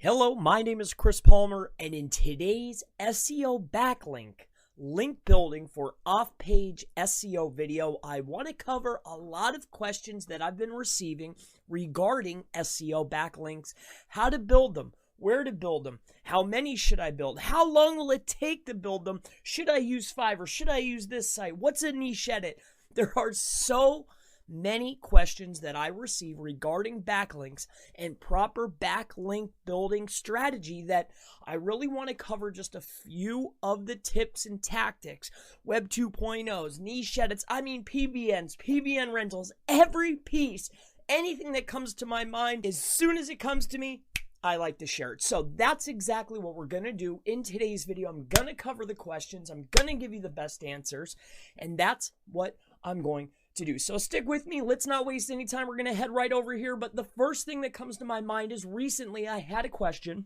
Hello, my name is Chris Palmer, and in today's SEO Backlink link building for off-page SEO video, I want to cover a lot of questions that I've been receiving regarding SEO backlinks, how to build them, where to build them, how many should I build, how long will it take to build them, should I use Fiverr, should I use this site, what's a niche edit? There are so many questions that I receive regarding backlinks and proper backlink building strategy that I really want to cover just a few of the tips and tactics. Web 2.0s, niche edits, PBNs, PBN rentals, every piece, anything that comes to my mind, as soon as it comes to me, I like to share it. So that's exactly what we're going to do in today's video. I'm going to cover the questions. I'm going to give you the best answers, and that's what I'm going to do. So stick with me. Let's not waste any time. We're going to head right over here. But the first thing that comes to my mind is recently I had a question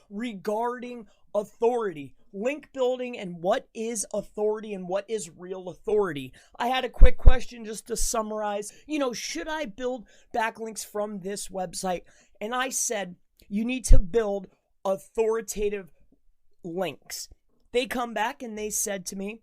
regarding authority, link building, and what is authority and what is real authority. I had a quick question just to summarize. Should I build backlinks from this website? And I said, you need to build authoritative links. They come back and they said to me,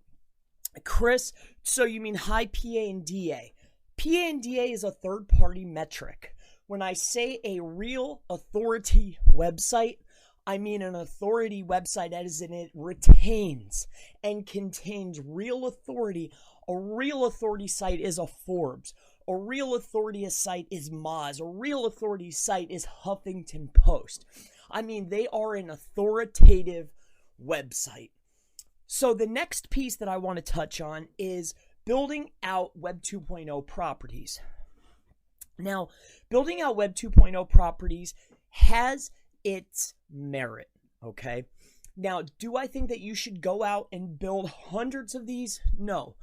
Chris, so you mean high PA and DA? PA and DA is a third-party metric. When I say a real authority website, I mean an authority website as in it retains and contains real authority. A real authority site is a Forbes. A real authority site is Moz. A real authority site is Huffington Post. They are an authoritative website. So the next piece that I want to touch on is building out Web 2.0 properties. Now, building out Web 2.0 properties has its merit, okay? Now, do I think that you should go out and build hundreds of these? No.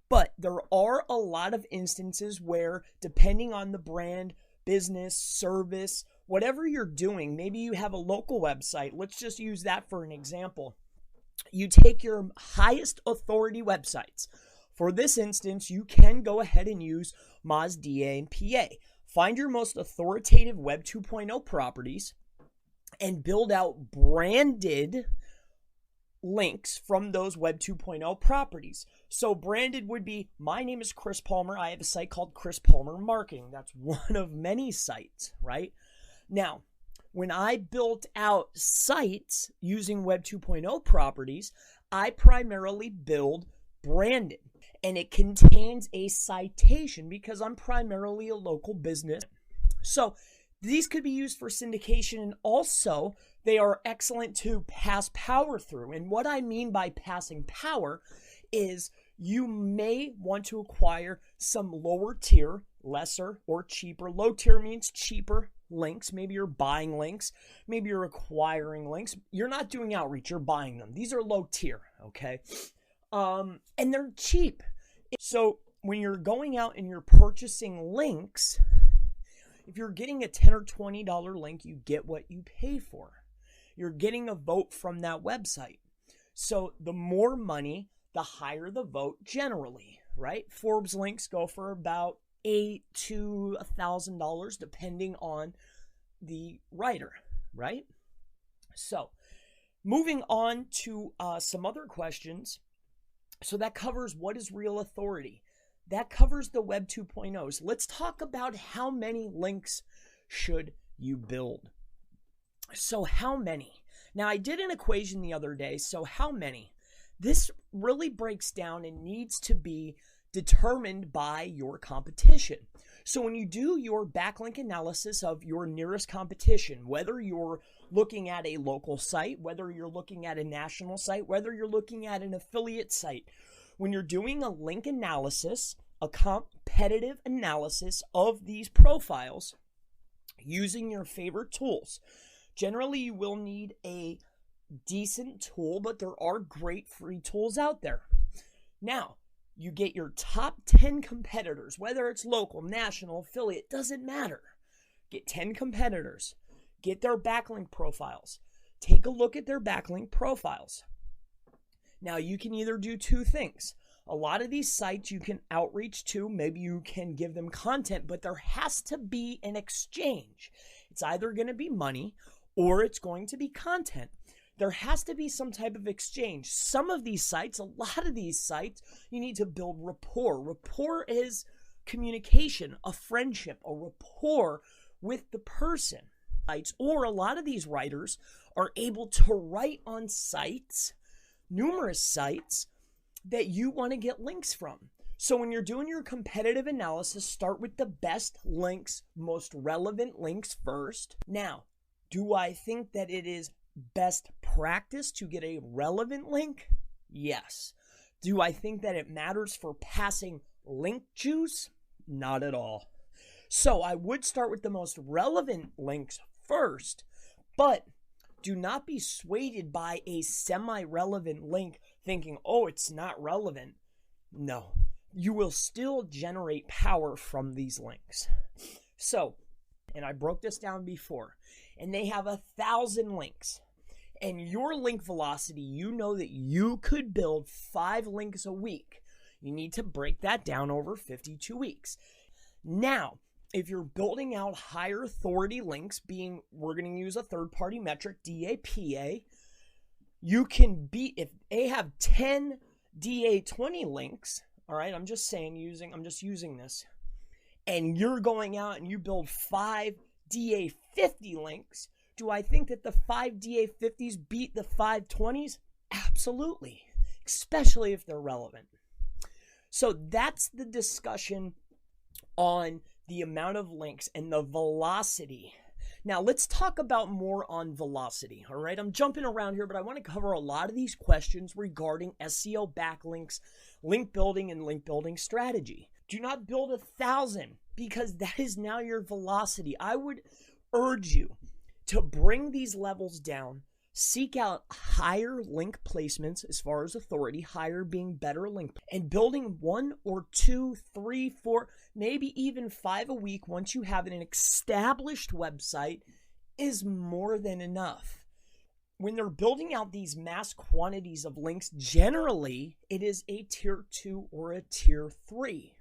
But there are a lot of instances where, depending on the brand, business, service, whatever you're doing, maybe you have a local website. Let's just use that for an example. You take your highest authority websites. For this instance, you can go ahead and use Moz, DA, and PA. Find your most authoritative Web 2.0 properties and build out branded links from those Web 2.0 properties. So branded would be, my name is Chris Palmer. I have a site called Chris Palmer Marketing. That's one of many sites, right? Now, when I built out sites using Web 2.0 properties, I primarily build branded, and it contains a citation because I'm primarily a local business. So these could be used for syndication, and also they are excellent to pass power through. And what I mean by passing power is you may want to acquire some lower tier, lesser, or cheaper. Low tier means cheaper links. Maybe you're buying links. Maybe you're acquiring links. You're not doing outreach. You're buying them. These are low tier, okay? And they're cheap. So when you're going out and you're purchasing links, if you're getting a $10 or $20 link, you get what you pay for. You're getting a vote from that website. So the more money, the higher the vote generally, right? Forbes links go for about $800 to $1,000 depending on the writer, right? So moving on to some other questions. So that covers what is real authority. That covers the Web 2.0s. Let's talk about how many links should you build. So how many? Now I did an equation the other day. So how many? This really breaks down and needs to be determined by your competition. So when you do your backlink analysis of your nearest competition, whether you're looking at a local site, whether you're looking at a national site, whether you're looking at an affiliate site, when you're doing a link analysis, a competitive analysis of these profiles using your favorite tools, generally you will need a decent tool, but there are great free tools out there. Now, you get your top 10 competitors, whether it's local, national, affiliate, doesn't matter. Get 10 competitors. Get their backlink profiles. Take a look at their backlink profiles. Now, you can either do two things. A lot of these sites you can outreach to. Maybe you can give them content, but there has to be an exchange. It's either going to be money or it's going to be content. There has to be some type of exchange. Some of these sites, a lot of these sites, you need to build rapport. Rapport is communication, a friendship, a rapport with the person. Or a lot of these writers are able to write on sites, numerous sites, that you want to get links from. So when you're doing your competitive analysis, start with the best links, most relevant links first. Now, do I think that it is best practice to get a relevant link? Yes. Do I think that it matters for passing link juice? Not at all. So I would start with the most relevant links first, but do not be swayed by a semi-relevant link thinking, oh, it's not relevant. No, you will still generate power from these links. So, and I broke this down before, and they have 1,000 links. And your link velocity, you know that you could build 5 links a week. You need to break that down over 52 weeks. Now, if you're building out higher authority links, we're going to use a third-party metric, DAPA, you can beat, if they have 10 DA20 links, all right, I'm just using this, and you're going out and you build 5 DA50 links, do I think that the 5 DA50s beat the 5 20s? Absolutely, especially if they're relevant. So that's the discussion on the amount of links and the velocity. Now let's talk about more on velocity. All right, I'm jumping around here, but I want to cover a lot of these questions regarding SEO backlinks, link building, and link building strategy. Do not build 1,000 because that is now your velocity. I would urge you to bring these levels down. Seek out higher link placements as far as authority, higher being better link, and building 1 or 2, 3, 4, maybe even 5 a week once you have an established website is more than enough. When they're building out these mass quantities of links, generally it is a tier 2 or a tier 3.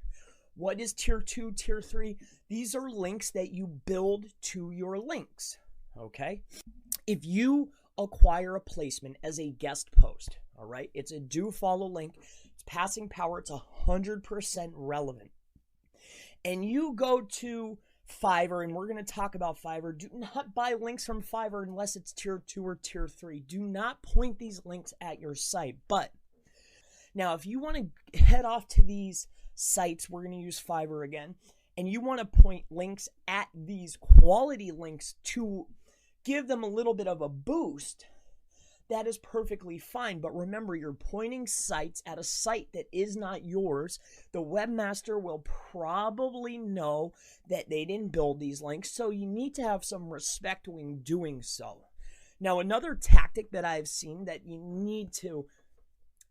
What is tier 2, tier 3? These are links that you build to your links, okay? If you acquire a placement as a guest post, all right, it's a do follow link, it's passing power, it's 100% relevant, and you go to Fiverr, and we're going to talk about Fiverr. Do not buy links from Fiverr unless it's tier 2 or tier 3. Do not point these links at your site. But now if you want to head off to these sites, we're going to use Fiverr again, and you want to point links at these quality links to give them a little bit of a boost, that is perfectly fine. But remember, you're pointing sites at a site that is not yours. The webmaster will probably know that they didn't build these links, so you need to have some respect when doing so. Now, another tactic that I've seen that you need to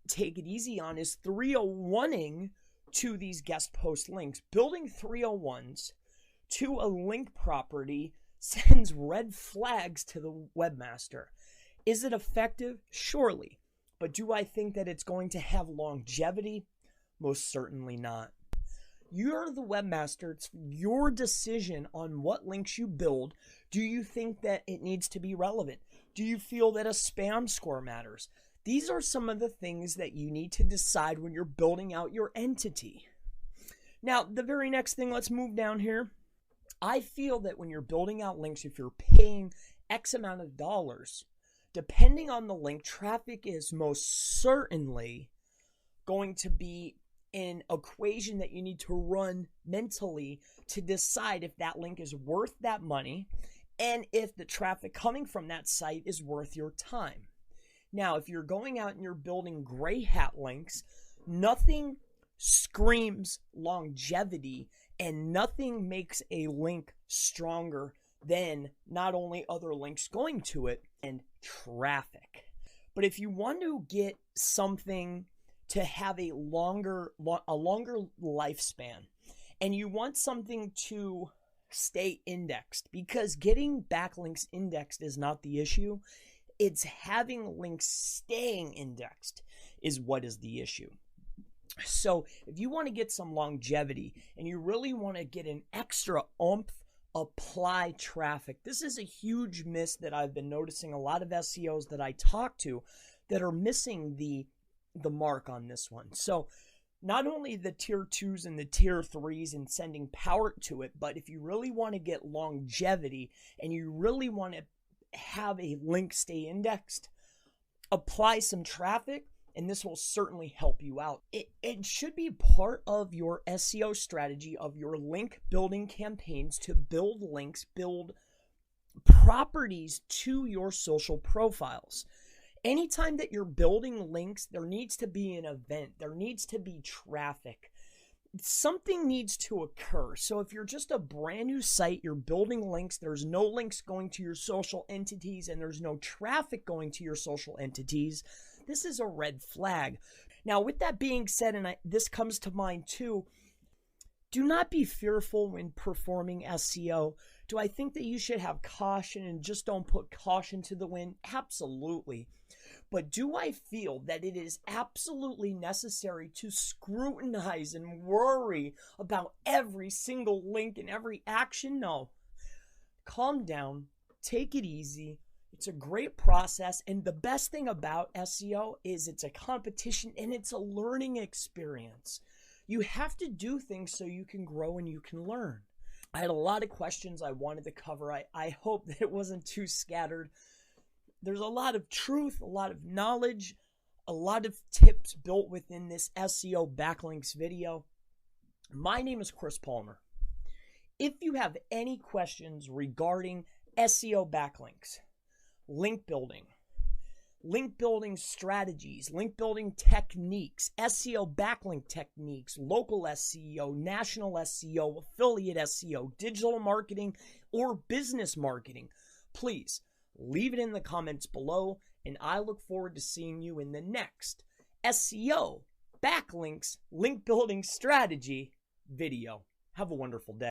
take it easy on is 301ing to these guest post links. Building 301s to a link property sends red flags to the webmaster. Is it effective? Surely. But do I think that it's going to have longevity? Most certainly not. You're the webmaster. It's your decision on what links you build. Do you think that it needs to be relevant? Do you feel that a spam score matters? These are some of the things that you need to decide when you're building out your entity. Now, the very next thing, let's move down here. I feel that when you're building out links, if you're paying X amount of dollars, depending on the link, traffic is most certainly going to be an equation that you need to run mentally to decide if that link is worth that money and if the traffic coming from that site is worth your time. Now, if you're going out and you're building gray hat links, nothing screams longevity and nothing makes a link stronger than not only other links going to it and traffic. But if you want to get something to have a longer lifespan, and you want something to stay indexed, because getting backlinks indexed is not the issue, it's having links staying indexed is what is the issue. So if you want to get some longevity and you really want to get an extra oomph apply traffic. This is a huge miss that I've been noticing a lot of SEOs that I talk to that are missing the mark on this one. So not only the tier 2s and the tier 3s and sending power to it, but if you really want to get longevity and you really want to have a link stay indexed, apply some traffic, and this will certainly help you out. It should be part of your SEO strategy of your link building campaigns to build links, build properties to your social profiles. Anytime that you're building links, there needs to be an event. There needs to be traffic. Something needs to occur. So if you're just a brand new site, you're building links, there's no links going to your social entities, and there's no traffic going to your social entities, this is a red flag. Now, with that being said, and this comes to mind too, do not be fearful when performing SEO. Do I think that you should have caution and just don't put caution to the wind? Absolutely. But do I feel that it is absolutely necessary to scrutinize and worry about every single link and every action? No. Calm down. Take it easy. It's a great process. And the best thing about SEO is it's a competition and it's a learning experience. You have to do things so you can grow and you can learn. I had a lot of questions I wanted to cover. I hope that it wasn't too scattered. There's a lot of truth, a lot of knowledge, a lot of tips built within this SEO Backlinks video. My name is Chris Palmer. If you have any questions regarding SEO Backlinks, link building strategies, link building techniques, SEO backlink techniques, local SEO, national SEO, affiliate SEO, digital marketing, or business marketing, please leave it in the comments below, and I look forward to seeing you in the next SEO Backlinks link building strategy video. Have a wonderful day.